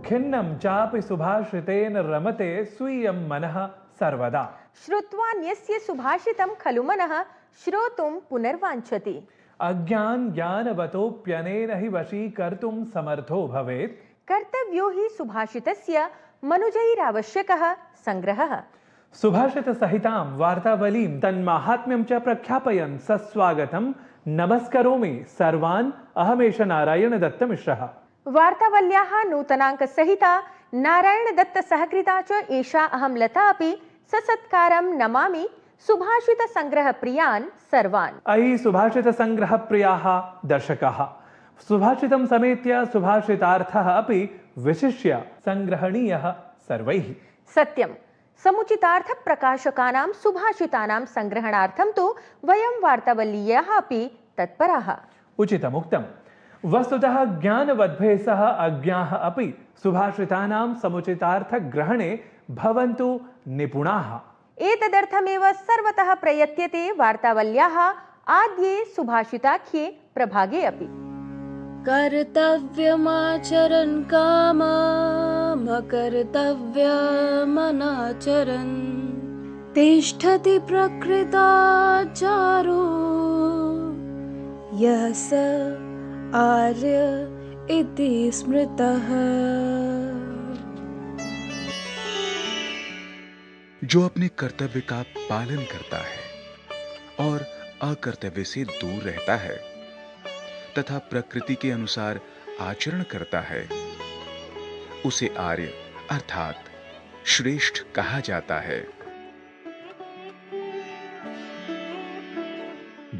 खिन्नं चापि सुभाषितेन रमते स्वीयं मनः सर्वदा। श्रुत्वान्यस्य सुभाषितं खलु मनः श्रोतुं पुनर्वाञ्छति। अज्ञान ज्ञानवतोऽप्यनेन हि वशीकर्तुं समर्थो भवेत्। कर्तव्यो हि सुभाषितस्य मनुजैरावश्यकः संग्रहः। सुभाषितसहितां वार्तावलीं तन्माहात्म्यं च प्रख्यापयन् सस्वागतं नमस्करोमि सर्वान्। अहमेष नारायणदत्तमिश्रः। वार्तावल्याः नूतनाङ्कसहिता नारायणदत्तसहकृता च एषा अहं लता अपि ससत्कारं नमामि सुभाषितसङ्ग्रहप्रियान् सर्वान्। अयि सुभाषितसङ्ग्रहप्रियाः दर्शकाः, सुभाषितं समेत्य सुभाषितार्थः अपि विशिष्य सङ्ग्रहणीयः सर्वैः। सत्यं, समुचितार्थप्रकाशकानां सुभाषितानां सङ्ग्रहणार्थं तु वयं वार्तावलीयाः अपि तत्पराः। उचितमुक्तं। वस्तुतः ज्ञानवद्भे सह अज्ञाः अपि सुभाषितानां समुचितार्थग्रहणे भवन्तु निपुणाः। एतदर्थमेव सर्वतः प्रयत्यते वार्तावल्याः आद्ये सुभाषिताख्ये प्रभागे अपि। कर्तव्यमाचरन् काममकर्तव्यमनाचरन् तिष्ठति प्रकृताचारो यः स आर्य इति स्मृतः। जो अपने कर्तव्य का पालन करता है और अकर्तव्य से दूर रहता है तथा प्रकृति के अनुसार आचरण करता है, उसे आर्य अर्थात श्रेष्ठ कहा जाता है।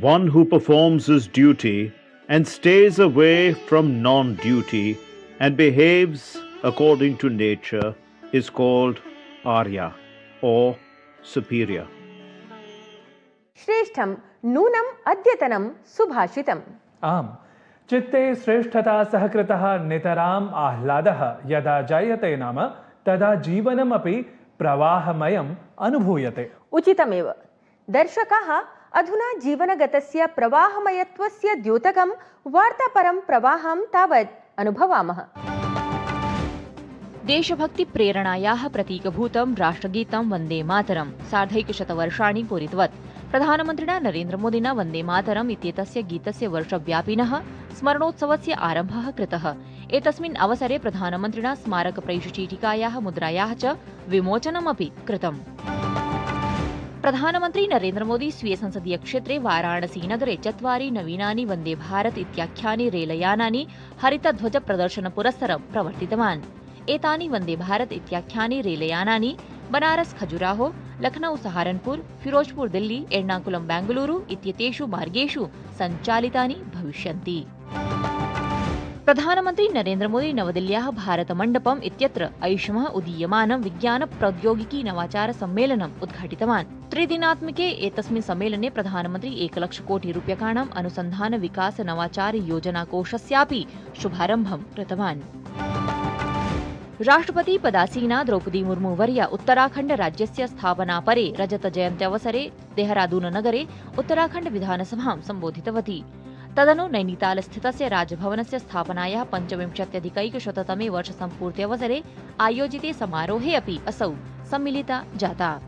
One who performs his duty and stays away from non-duty and behaves according to nature is called Arya or superior. श्रेष्ठं नूनम् अद्यतनं सुभाषितम्। आम्, चित्ते श्रेष्ठता सहकृतः नितराम् आह्लादः यदा जायते नाम तदा जीवनमपि प्रवाहमयम् अनुभूयते। उचितमेव। दर्शकाः, अधुना जीवनगतस्य प्रवाहमयत्वस्य द्योतकं वार्तापरं प्रवाहं तावत् अनुभवामः। देशभक्ति प्रेरणायाः प्रतीकभूतं राष्ट्रगीतं वन्दे मातरं सार्धैकशतवर्षाणि पूरितवत्। प्रधानमन्त्रिणा नरेन्द्रमोदिना वन्दे मातरम् इत्येतस्य गीतस्य वर्षव्यापिनः स्मरणोत्सवस्य आरम्भः कृतः। एतस्मिन् अवसरे प्रधानमन्त्रिणा स्मारकप्रैषचीटिकायाः मुद्रायाः च विमोचनमपि कृतम्। प्रधानमन्त्री नरेन्द्रमोदी स्वीय संसदीय क्षेत्रे वाराणसीनगरे 4 नवीनानि वन्दे भारत इत्याख्यानि रेलयानानि हरितध्वज प्रदर्शनपुरस्सरं प्रवर्तितवान्। एतानि वन्दे भारत इत्याख्यानि रेलयानानि बनारस खजुराहो, लखनऊ सहारनपुर, फिरोजपुर दिल्ली, एर्नाकुलम बेंगलुरु इत्येतेषु मार्गेषु सञ्चालितानि भविष्यन्ति। प्रधानमन्त्री नरेन्द्रमोदी नवदिल्ल्याः भारतमण्डपम् इत्यत्र ऐषमः उदीयमानं विज्ञान प्रौद्योगिकी नवाचार सम्मेलनम् उद्घाटितवान्। 3 दिनात्मके एतस्मिन् सम्मेलने प्रधानमन्त्री 1 लक्ष कोटि रूप्यकाणाम् अनुसन्धान विकास नवाचार योजनाकोषस्यापि शुभारम्भं कृतवान्। राष्ट्रपति पदासीना द्रौपदी मुर्मू वर्या उत्तराखण्ड राज्यस्य स्थापनापरे रजत जयन्त्यवसरे देहरादून नगरे उत्तराखण्ड विधानसभां सम्बोधितवती। तदनु नैनीताल स्थितस्य राजभवनस्य स्थापनायाः 25अधिकैकशततमे वर्षसम्पूर्त्यवसरे आयोजिते समारोहे अपि असौ सम्मिलिता जाता।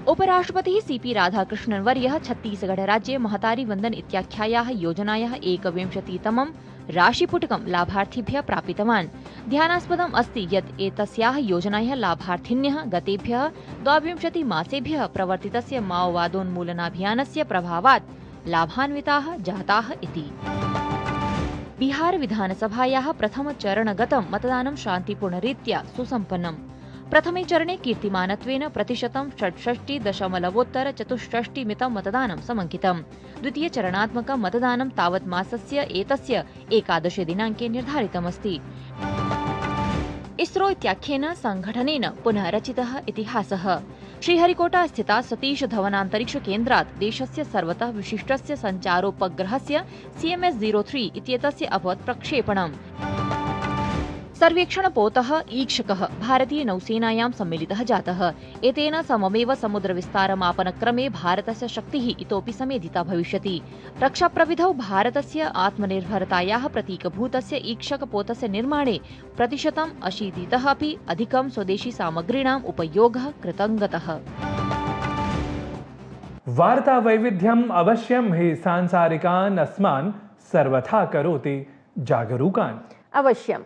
उपराष्ट्रपतिः सीपी राधाकृष्णन् वर्यः छत्तीसगढ़ राज्ये महतारी वन्दन इत्याख्यायाः योजनायाः 21तमं राशिपुटकं लाभार्थिभ्यः प्रापितवान्। ध्यानास्पदम् अस्ति यत् एतस्याः योजनायाः लाभार्थिन्यः गतेभ्यः 22 मासेभ्यः प्रवर्तितस्य माओवादोन्मूलनाभियानस्य प्रभावात् लाभान्विताः जाताः इति। बिहार विधानसभायाः प्रथमचरणगतं मतदानं शान्तिपूर्णरीत्या सुसम्पन्नम्। प्रथमे चरणे कीर्तिमानत्वेन प्रतिशतं 66.64 मितं मतदानं समङ्कितम्। द्वितीयचरणात्मकं मतदानं तावत् मासस्य एतस्य 11 दिनाङ्के निर्धारितमस्ति। इसरो इत्याख्येन संघटनेन पुनः रचितः इतिहासः। श्रीहरिकोटा स्थिता सतीश धवनान्तरिक्षकेन्द्रात् देशस्य सर्वतः विशिष्टस्य सञ्चारोपग्रहस्य CMS-03 इत्येतस्य अभवत् प्रक्षेपणम्। सर्वेक्षणपोतः ईक्षकः भारतीयनौसेनायां सम्मिलितः जातः। एतेन सममेव समुद्रविस्तारमापनक्रमे भारतस्य शक्तिः इतोपि समेधिता भविष्यति। रक्षाप्रविधौ भारतस्य आत्मनिर्भरतायाः प्रतीकभूतस्य ईक्षकपोतस्य निर्माणे 80%तः अपि अधिकं स्वदेशी सामग्रीणाम् उपयोगः कृतं गतः। वार्ता वैविध्यम् अवश्यं हि सांसारिकान् अस्मान् सर्वथा करोति जागरूकान्। अवश्यं।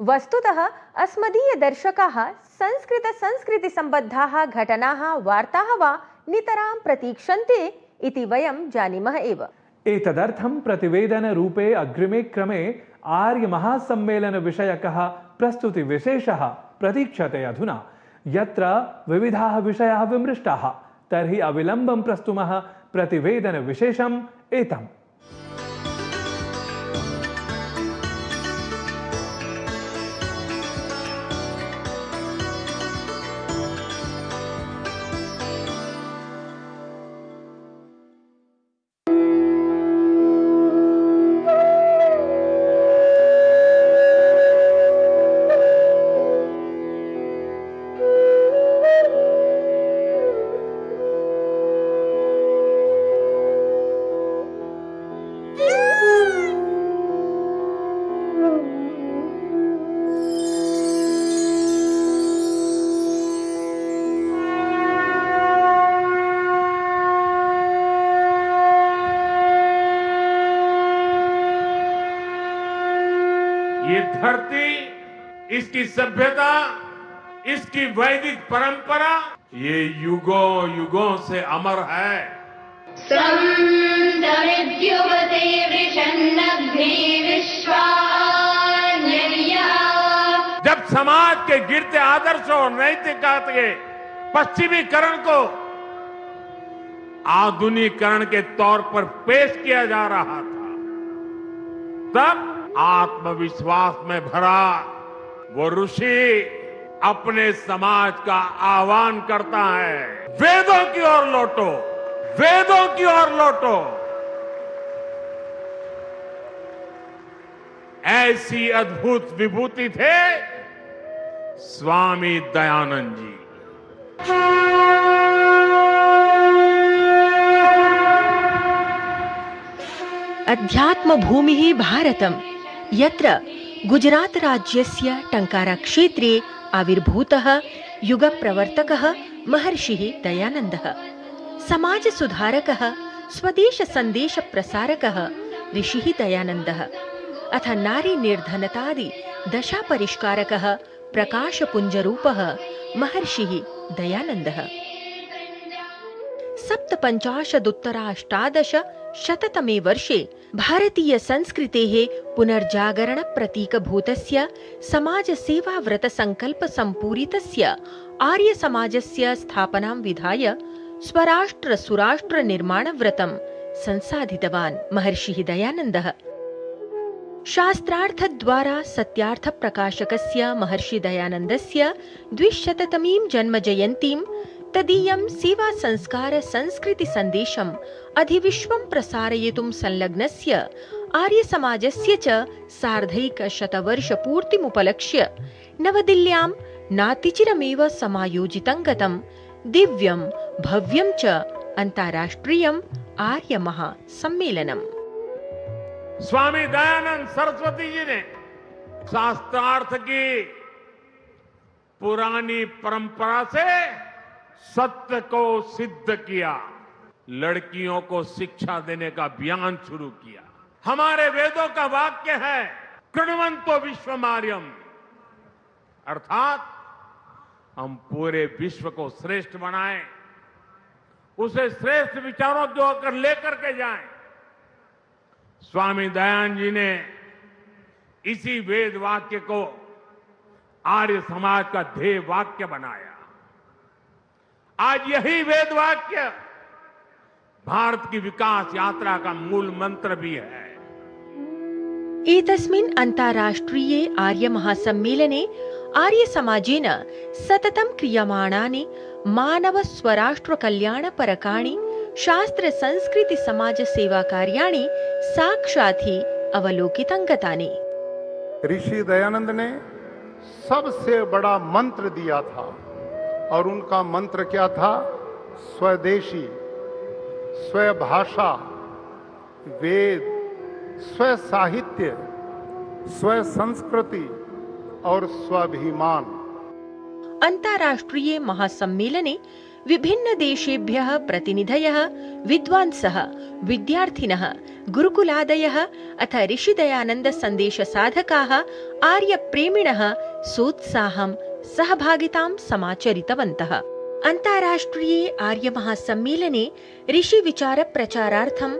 वस्तुतः अस्मदीयदर्शकाः संस्कृतिसम्बद्धाः घटनाः वार्ताः वा नितरां प्रतीक्षन्ते इति वयं जानीमः एव। एतदर्थं प्रतिवेदनरूपे अग्रिमे क्रमे आर्यमहासम्मेलनविषयकः प्रस्तुतिविशेषः प्रतीक्षते अधुना। यत्र विविधाः विषयाः विमृष्टाः, तर्हि अविलम्बं प्रस्तुमः प्रतिवेदनविशेषम् एतम्। ये धरती, इसकी सभ्यता, इसकी वैदिक परंपरा, ये युगों युगों से अमर है। संतरिद्युवते वृषन्नग्ने विश्वान्यर्या। जब समाज के गिरते आदर्शों और नैतिकता के पश्चिमीकरण को आधुनिकीकरण के तौर पर पेश किया जा रहा था, तब आत्मविश्वास में भरा वो ऋषि अपने समाज का आह्वान करता है, वेदों की ओर लौटो, वेदों की ओर लौटो। ऐसी अद्भुत विभूति थे स्वामी दयानंद जी। अध्यात्म भूमिः भारतम्, यत्र गुजरात राज्यस्य टंकारा क्षेत्रे आविर्भूतः युगप्रवर्तकः महर्षिः दयानन्दः, समाज सुधारकः, स्वदेश संदेश प्रसारकः ऋषिः दयानन्दः, अथ नारी निर्धनतादि दशा परिष्कारकः प्रकाशपुञ्जरूपः महर्षिः दयानन्दः। 57-उत्तराष्टादशशततमे वर्षे भारतीय संस्कृतेः पुनर्जागरण प्रतीकभूतस्य समाजसेवाव्रत संकल्प सम्पूरितस्य आर्य समाजस्य स्थापनां विधाय स्वराष्ट्र सुराष्ट्र निर्माणव्रतं संसाधितवान् महर्षिः दयानन्दः। शास्त्रार्थद्वारा सत्यार्थ प्रकाशकस्य महर्षि दयानन्दस्य 200तमीं जन्मजयन्तीं तदीयं सेवा संस्कार संस्कृति संदेशम् अधिविश्वं प्रसारयितुं संलग्नस्य आर्य समाजस्य च सार्धैकशतवर्षपूर्तिमुपलक्ष्य नवदिल्ल्यां नातिचिरमेव समायोजितं गतं दिव्यं भव्यं च अन्ताराष्ट्रियम् आर्य महासम्मेलनम्। स्वामी दयानंद सरस्वती जी ने शास्त्रार्थ की पुरानी परंपरा से सत्य को सिद्ध किया, लड़कियों को शिक्षा देने का अभियान शुरू किया। हमारे वेदों का वाक्य है कृण्वन्तो विश्वमार्यम, अर्थात हम पूरे विश्व को श्रेष्ठ बनाएं, उसे श्रेष्ठ विचारों की ओर लेकर के जाएं। स्वामी दयानंद जी ने इसी वेद वाक्य को आर्य समाज का ध्येय वाक्य बनाया। आज यही वेद वाक्य भारत की विकास यात्रा का मूल मंत्र भी है। एतस्मिन् अन्ताराष्ट्रिये आर्य महासम्मेलने आर्य समाजेन सततं क्रियमाणानि मानव स्वराष्ट्र कल्याण परकाणि शास्त्र संस्कृति समाज सेवा कार्याणि साक्षात् ही अवलोकितं गतानि। ऋषि दयानंद ने सबसे बड़ा मंत्र दिया था। और उनका मंत्र क्या था? स्वदेशी, स्वभाषा, वेद, स्व साहित्य, स्व संस्कृति और स्वाभिमान। अन्ताराष्ट्रिये महासम्मेलने विभिन्नदेशेभ्यः प्रतिनिधयः, विद्वांसः, विद्यार्थिनः, गुरुकुलादयः अथ ऋषिदयानन्दसन्देशसाधकाः, आर्यप्रेमिणः सोत्साहं सहभागितां समाचरितवन्तः। अन्ताराष्ट्रिये आर्यमहासम्मेलने ऋषिविचारप्रचारार्थं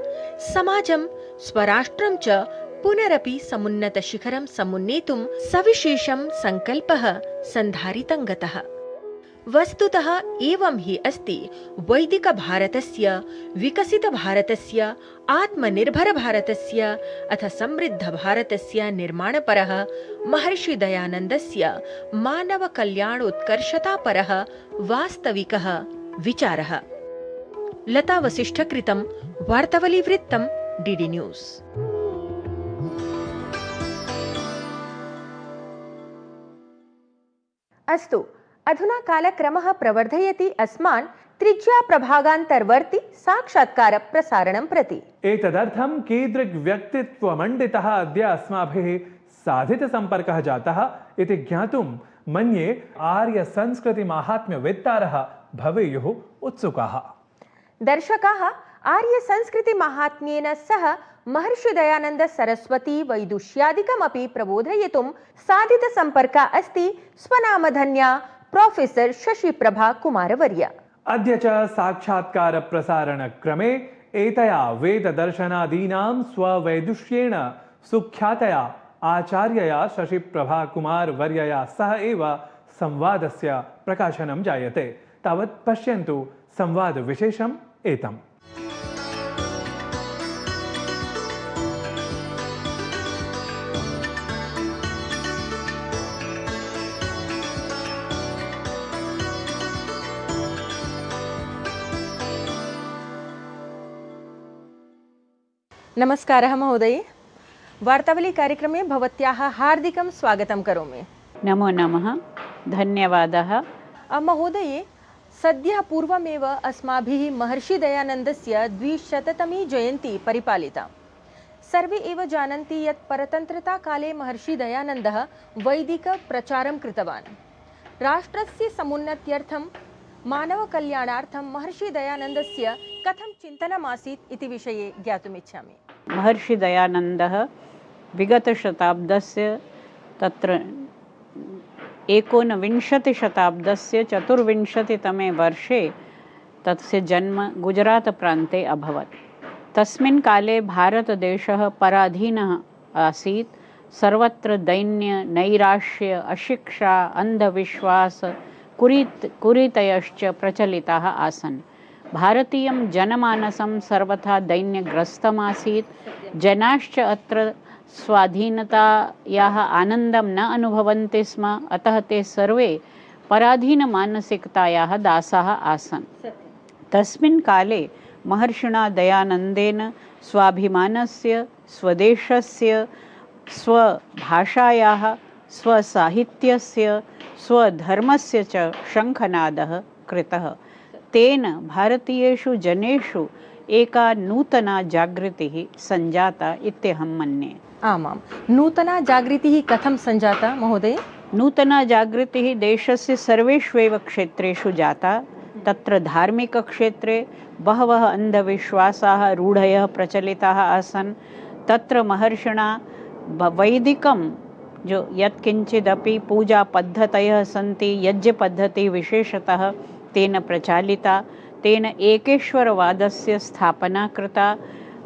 समाजं, स्वराष्ट्रं च पुनरपि समुन्नतशिखरं समुन्नेतुं सविशेषं सङ्कल्पः सन्धारितं गतः। वस्तुतः एवं हि अस्ति वैदिकभारतस्य, विकसितभारतस्य, आत्मनिर्भरभारतस्य अथ समृद्धभारतस्य निर्माणपरः महर्षिदयानन्दस्य मानवकल्याणोत्कर्षतापरः वास्तविकः विचारः। लता वसिष्ठकृतं वार्तावलीवृत्तं डीडी न्यूस्। अस्तु, अधुना कालक्रमः प्रवर्धयति अस्मान् त्रिज्याप्रभागान्तर्वर्ति साक्षात्कारप्रसारणं प्रति। एतदर्थं कीदृग्व्यक्तित्वमण्डितः अद्य अस्माभिः साधितसम्पर्कः जातः इति ज्ञातुं मन्ये आर्यसंस्कृतिमाहात्म्यवेत्तारः भवेयुः उत्सुकाः। दर्शकाः, आर्यसंस्कृतिमाहात्म्येन सह महर्षिदयानन्द सरस्वती वैदुष्यादिकमपि प्रबोधयितुं साधितसम्पर्का अस्ति स्वनामधन्या प्रोफेसर शशिप्रभा कुमारवर्या। अद्य च साक्षात्कारप्रसारणक्रमे एतया वेददर्शनादीनां स्ववैदुष्येण सुख्यातया आचार्यया शशिप्रभा कुमारवर्यया सह एव संवादस्य प्रकाशनं जायते। तावत् पश्यन्तु संवादविशेषम् एतम्। नमस्कारः महोदये, वार्तावली कार्यक्रमे भवत्याः हार्दिकं स्वागतं करोमि। नमो नमः, धन्यवादः। महोदये, सद्यः पूर्वमेव अस्माभिः महर्षिदयानन्दस्य 200तमी जयन्ती परिपालिता। सर्वे एव जानन्ति यत् परतन्त्रताकाले महर्षिदयानन्दः वैदिकप्रचारं कृतवान्। राष्ट्रस्य समुन्नत्यर्थं, मानवकल्याणार्थं महर्षिदयानन्दस्य कथं चिन्तनमासीत् इति विषये ज्ञातुमिच्छामि। महर्षिदयानन्दः विगतशताब्दस्य तत्र 19शताब्दस्य 24तमे वर्षे तस्य जन्म गुजरातप्रान्ते अभवत्। तस्मिन् काले भारतदेशः पराधीनः आसीत्। सर्वत्र दैन्य, नैराश्य, अशिक्षा, अन्धविश्वास, कुरीतयश्च प्रचलिताः आसन्। भारतीयं जनमानसं सर्वथा दैन्यग्रस्तमासीत्। जनाश्च अत्र स्वाधीनतायाः आनन्दं न अनुभवन्ति स्म। अतः ते सर्वे पराधीनमानसिकतायाः दासाः आसन्। तस्मिन् काले महर्षिणा दयानन्देन स्वाभिमानस्य, स्वदेशस्य, स्वभाषायाः, स्वसाहित्यस्य, स्वधर्मस्य च शङ्खनादः कृतः। तेन भारतीयेषु जनेषु एका नूतना जागृतिः सञ्जाता इत्यहं मन्ये। आमां, नूतना जागृतिः कथं सञ्जाता महोदय? नूतना जागृतिः देशस्य सर्वेष्वेव क्षेत्रेषु जाता। तत्र धार्मिकक्षेत्रे बहवः अन्धविश्वासाः, रूढयः प्रचलिताः आसन्। तत्र महर्षिणा वैदिकं जो यत्किञ्चिदपि पूजापद्धतयः सन्ति, यज्ञपद्धतिः विशेषतः तेन प्रचालिता। तेन एकेश्वरवादस्य स्थापना कृता।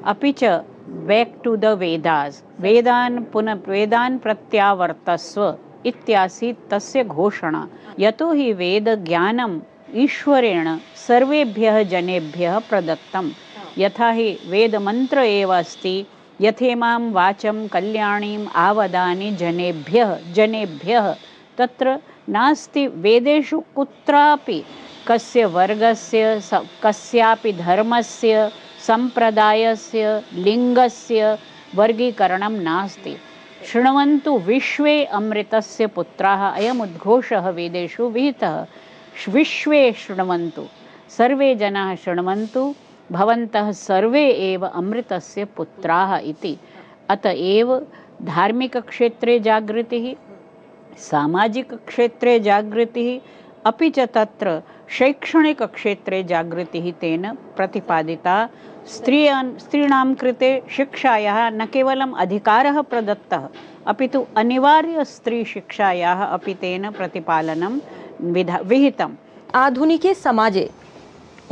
अपि च बैक् टु द वेदास्, वेदान् प्रत्यावर्तस्व इत्यासीत् तस्य घोषणा। यतो हि वेदज्ञानम् ईश्वरेण सर्वेभ्यः जनेभ्यः प्रदत्तं। यथा हि वेदमन्त्र एव अस्ति, यथेमां वाचं कल्याणीम् आवदानि जनेभ्यः। तत्र नास्ति वेदेषु कुत्रापि कस्य वर्गस्य, कस्यापि धर्मस्य, सम्प्रदायस्य, लिङ्गस्य वर्गीकरणं नास्ति। शृण्वन्तु विश्वे अमृतस्य पुत्राः अयमुद्घोषः वेदेषु विहितः विश्वे शृण्वन्तु सर्वे जनाः शृण्वन्तु भवन्तः सर्वे एव अमृतस्य पुत्राः इति। अतएव धार्मिकक्षेत्रे जागृतिः, सामाजिकक्षेत्रे जागृतिः, अपि च तत्र शैक्षणिकक्षेत्रे जागृतिः तेन प्रतिपादिता। स्त्रीणां कृते शिक्षायाः न केवलम् अधिकारः प्रदत्तः अपि तु अनिवार्यस्त्रीशिक्षायाः अपि तेन प्रतिपालनं विहितम्। आधुनिके समाजे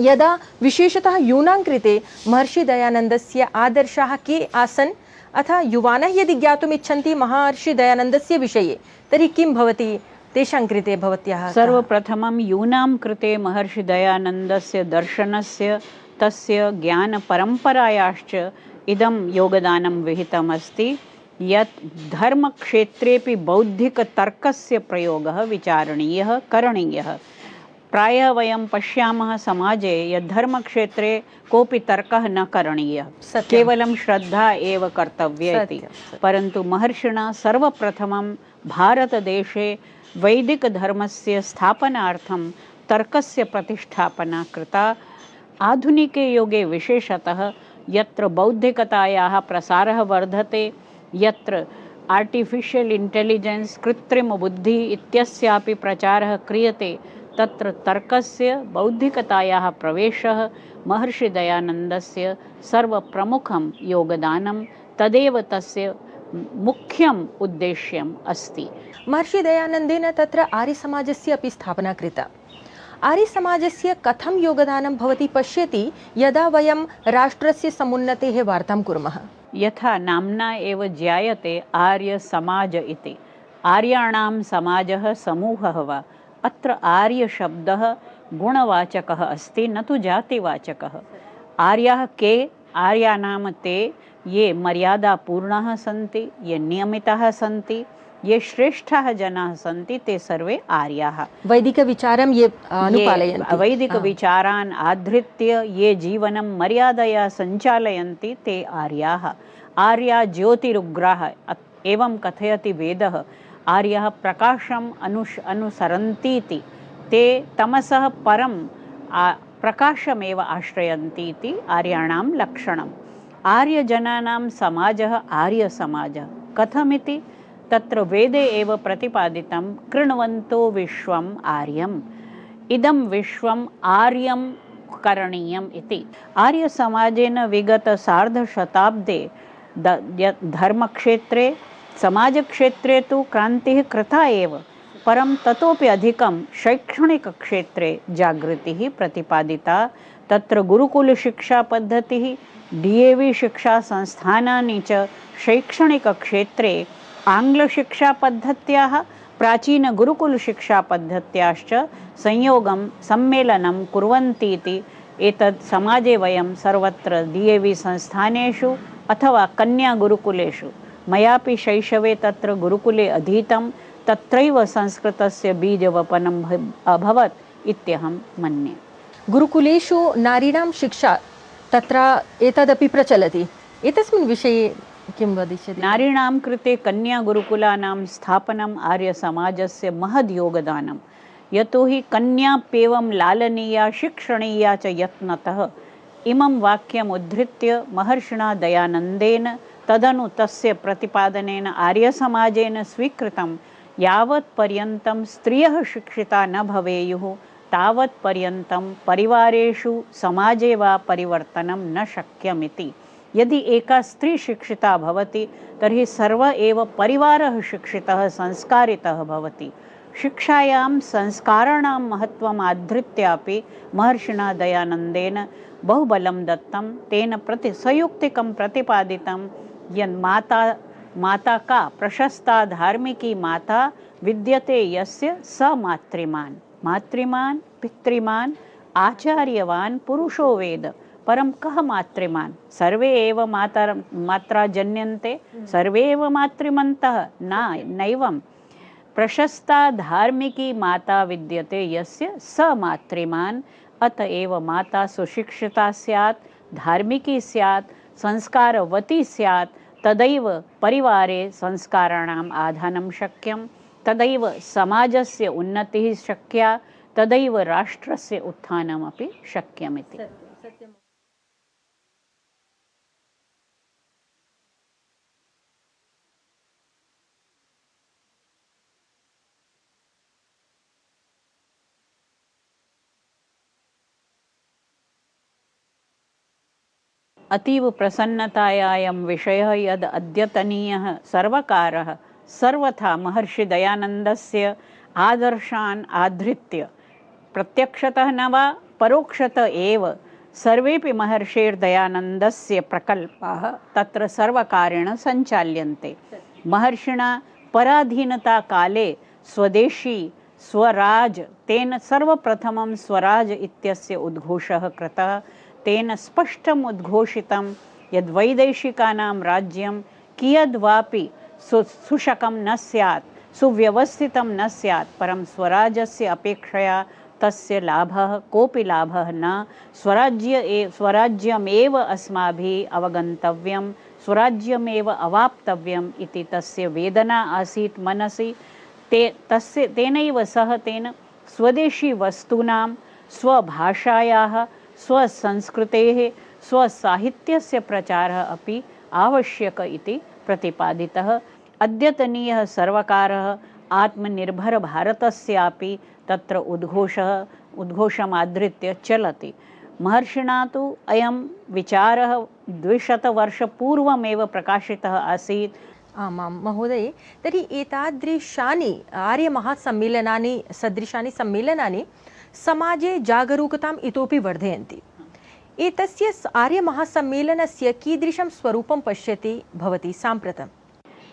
यदा विशेषतः यूनां कृते महर्षि दयानन्दस्य आदर्शाः के आसन् अथ युवानः यदि ज्ञातुम् इच्छन्ति महर्षि दयानन्दस्य विषये तर्हि किं भवति तेषां कृते भवत्याः? सर्वप्रथमं यूनां कृते महर्षि दयानन्दस्य दर्शनस्य तस्य ज्ञानपरम्परायाश्च इदं योगदानं विहितमस्ति यत् धर्मक्षेत्रेपि बौद्धिकतर्कस्य प्रयोगः विचारणीयः करणीयः। प्रायः वयं पश्यामः समाजे यत् धर्मक्षेत्रे कोऽपि तर्कः न करणीयः, केवलं श्रद्धा एव कर्तव्या इति। परन्तु महर्षिणा सर्वप्रथमं भारतदेशे वैदिकधर्मस्य स्थापनार्थं तर्कस्य प्रतिष्ठापना कृता। आधुनिके युगे विशेषतः यत्र बौद्धिकतायाः प्रसारः वर्धते, यत्र आर्टिफिशियल् इण्टेलिजेन्स् कृत्रिमबुद्धिः इत्यस्यापि प्रचारः क्रियते, तत्र तर्कस्य बौद्धिकतायाः प्रवेशः महर्षि दयानन्दस्य सर्वप्रमुखं योगदानं, तदेव तस्य मुख्यम् उद्देश्यम् अस्ति। महर्षि दयानन्देन तत्र आर्यसमाजस्य अपि स्थापना कृता। आर्यसमाजस्य कथं योगदानं भवति पश्यति यदा वयं राष्ट्रस्य समुन्नतेः वार्तां कुर्मः। यथा नाम्ना एव ज्ञायते आर्यसमाज इति। आर्याणां समाजः समूहः वा। अत्र आर्यशब्दः गुणवाचकः अस्ति, न तु जातिवाचकः। आर्याः के? आर्या नाम ते ये मर्यादापूर्णाः सन्ति, ये नियमिताः सन्ति, ये श्रेष्ठाः जनाः सन्ति, ते सर्वे आर्याः। वैदिकविचारं ये अनुपालयन्ति, वैदिकविचारान् आधृत्य ये जीवनं मर्यादया सञ्चालयन्ति ते आर्याः। आर्या ज्योतिरुग्राः एवं कथयति वेदः। आर्याः प्रकाशम् अनुसरन्तीति, ते तमसः परं प्रकाशमेव आश्रयन्ति इति आर्याणां लक्षणम्। आर्यजनानां समाजः आर्यसमाजः। कथमिति? तत्र वेदे एव प्रतिपादितं कृण्वन्तो विश्वम् आर्यम्, इदं विश्वम् आर्यं करणीयम् इति। आर्यसमाजेन विगत सार्धशताब्दे धर्मक्षेत्रे समाजक्षेत्रे तु क्रान्तिः कृता एव, परं ततोपि अधिकं शैक्षणिकक्षेत्रे जागृतिः प्रतिपादिता। तत्र गुरुकुलशिक्षापद्धतिः, DAV शिक्षासंस्थानानि च शैक्षणिकक्षेत्रे आङ्ग्लशिक्षापद्धत्याः प्राचीनगुरुकुलशिक्षापद्धत्याश्च संयोगं सम्मेलनं कुर्वन्तीति। एतत् समाजे वयं सर्वत्र DAV संस्थानेषु अथवा कन्यागुरुकुलेषु, मयापि शैशवे तत्र गुरुकुले अधीतं, तत्रैव संस्कृतस्य बीजवपनम् अभवत् इत्यहं मन्ये। गुरुकुलेषु नारीणां शिक्षा तत्र एतदपि प्रचलति। एतस्मिन् विषये किं वदिष्यति? नारीणां कृते कन्यागुरुकुलानां स्थापनम् आर्यसमाजस्य महद् योगदानं। यतोहि कन्याप्येवं लालनीया शिक्षणीया च यत्नतः। इमं वाक्यम् उद्धृत्य महर्षिणा दयानन्देन तदनु तस्य प्रतिपादनेन आर्यसमाजेन स्वीकृतं यावत् पर्यन्तं स्त्रियः शिक्षिता न भवेयुः तावत् पर्यन्तं परिवारेषु समाजे वा परिवर्तनं न शक्यमिति। यदि एका स्त्री शिक्षिता भवति तर्हि सर्व एव परिवारः शिक्षितः संस्कारितः भवति। शिक्षायां संस्काराणां महत्त्वम् आधृत्यापि महर्षिणा दयानन्देन बहुबलं दत्तं। तेन सयुक्तिकं प्रतिपादितं माता का प्रशस्ता धार्मिकी माता विद्यते यस्य स मातृमान्। मातृमान् पितृमान् आचार्यवान् पुरुषो वेद। परं कः मातृमान्? सर्वे एव मात्रा जन्यन्ते, सर्वे एव मातृमन्तः नैवं। प्रशस्ता धार्मिकी माता विद्यते यस्य स मातृमान्। अतएव माता सुशिक्षिता स्यात्, धार्मिकी स्यात्, संस्कारवती स्यात्, तदैव परिवारे संस्काराणाम् आधानं शक्यं, तदैव समाजस्य उन्नतिः शक्या, तदैव राष्ट्रस्य उत्थानमपि शक्यमिति। अतीव प्रसन्नतायां विषयः यद् अद्यतनीयः सर्वकारः सर्वथा महर्षि दयानन्दस्य आदर्शान् आधृत्य प्रत्यक्षतः न वा परोक्षतः एव सर्वेपि महर्षिर्दयानन्दस्य प्रकल्पाः तत्र सर्वकारेण सञ्चाल्यन्ते। महर्षिणा पराधीनताकाले स्वदेशी स्वराज तेन सर्वप्रथमं स्वराज इत्यस्य उद्घोषः कृतः। तेन स्पष्टम् उद्घोषितं यद् वैदेशिकानां राज्यं कियद्वापि सुशकं न स्यात्, सुव्यवस्थितं न स्यात्, परं स्वराज्यस्य अपेक्षया तस्य लाभः कोऽपि लाभः न। स्वराज्यमेव अस्माभिः अवगन्तव्यं, स्वराज्यमेव अवाप्तव्यम् इति तस्य वेदना आसीत् मनसि। तेनैव सह तेन स्वदेशी वस्तूनां, स्वभाषायाः, स्वसंस्कृतेः, स्वसाहित्यस्य प्रचारः अपि आवश्यकः इति प्रतिपादितः। अद्यतनीयः सर्वकारः आत्मनिर्भरभारतस्यापि तत्र उद्घोषमाधृत्य चलति। महर्षिणा तु अयं विचारः 200 वर्षपूर्वमेव प्रकाशितः आसीत्। आमां महोदय, तर्हि एतादृशानि आर्यमहासम्मेलनानि सदृशानि सम्मेलनानि समाजे जागरूकताम् इतोपि वर्धयन्ति। एतस्य आर्यमहासम्मेलनस्य कीदृशं स्वरूपं पश्यति भवती साम्प्रतं?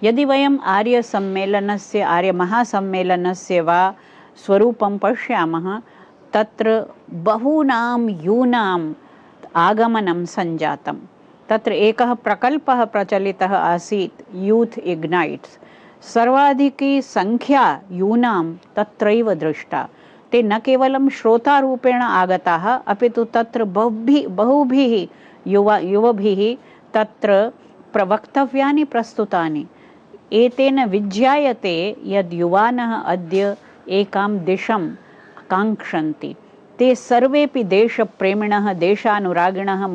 यदि वयम् आर्यसम्मेलनस्य आर्यमहासम्मेलनस्य वा स्वरूपं पश्यामः, तत्र बहूनां यूनाम् आगमनं सञ्जातं। तत्र एकः प्रकल्पः प्रचलितः आसीत्, यूथ इग्नाइट्स्। सर्वाधिकी संख्या यूनां तत्रैव दृष्टा। ते न केवलं श्रोतारूपेण आगताः, अपि तु तत्र बहुभिः युवभिः तत्र वक्तव्यानि प्रस्तुतानि। एतेन विज्ञायते यद् युवानः अद्य एकां दिशं काङ्क्षन्ति। ते सर्वेपि देशप्रेमिणः, देशानुरागिणः।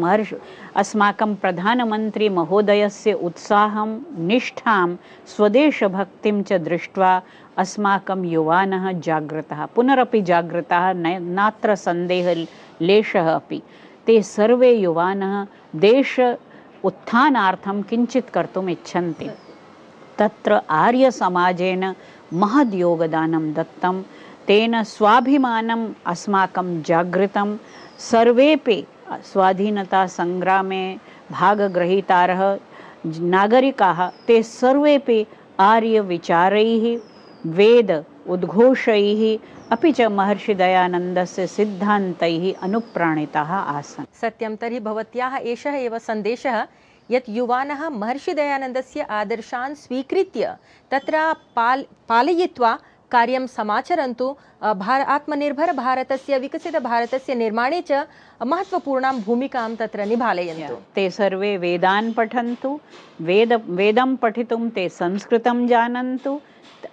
अस्माकं प्रधानमन्त्री महोदयस्य उत्साहं, निष्ठां, स्वदेशभक्तिं च दृष्ट्वा अस्माकं युवानः जागृतः, पुनरपि जागृताः, नात्र सन्देहः लेशः अपि। ते सर्वे युवानः देश उत्थानार्थं किञ्चित् कर्तुम् इच्छन्ति। तत्र आर्यसमाजेन महद् योगदानं दत्तं। तेन स्वाभिमानम् अस्माकं जागृतं। सर्वेपि स्वाधीनतासङ्ग्रामे भागगृहीतारः नागरिकाः, ते सर्वेपि आर्यविचारैः, वेद उद्घोषैः अपि च महर्षिदयानन्दस्य सिद्धान्तैः अनुप्राणिताः आसन्। सत्यं, तर्हि भवत्याः एषः एव सन्देशः यत् युवानः महर्षिदयानन्दस्य आदर्शान् स्वीकृत्य तत्र पालयित्वा कार्यं समाचरन्तु। आत्मनिर्भरभारतस्य, विकसितभारतस्य निर्माणे च महत्त्वपूर्णां भूमिकां तत्र निभालयन्तु। ते सर्वे वेदान् पठन्तु, वेदं पठितुं ते संस्कृतं जानन्तु।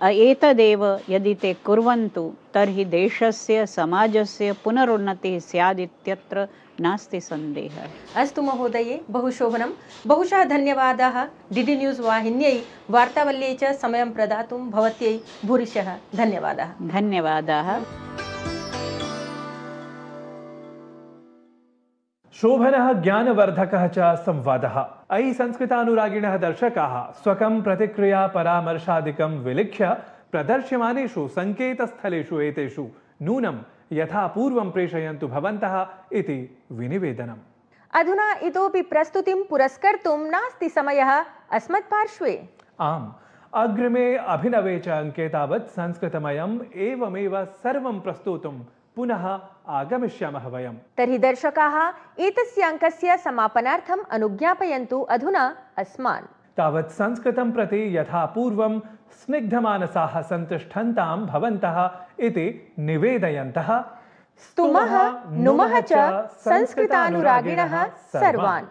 एतदेव यदि ते कुर्वन्तु तर्हि देशस्य, समाजस्य पुनरुन्नतिः स्यादित्यत्र नास्ति सन्देहः। अस्तु महोदये, बहुशोभनं। बहुशः धन्यवादाः DD न्यूज़ वाहिन्यै वार्तावल्यै च समयं प्रदातुं भवत्यै भूरिशः धन्यवादाः। धन्यवादाः। शोभनः ज्ञानवर्धकः च संवादः। अयि संस्कृतानुरागिणः दर्शकाः स्वकं प्रतिक्रिया परामर्शादिकं विलिख्य प्रदर्श्यमानेषु सङ्केतस्थलेषु एतेषु नूनं यथा पूर्वं प्रेषयन्तु भवन्तः इति विनिवेदनम्। अधुना इतोपि प्रस्तुतिं पुरस्कर्तुं नास्ति समयः अस्मत्पार्श्वे। आम्, अग्रिमे अभिनवे च अङ्के तावत् संस्कृतमयम् एवमेव सर्वं प्रस्तुतुं पुनः आगमिष्यामः वयम्। तर्हि दर्शकाः एतस्य अङ्कस्य समापनार्थम् अनुज्ञापयन्तु अधुना अस्मान्। तावत् संस्कृतं प्रति यथा पूर्वं स्निग्धमानसाः सन्तुष्ठन्तां भवन्तः इति निवेदयन्तः स्तुमः नुमः च संस्कृतानुरागिणः सर्वान्।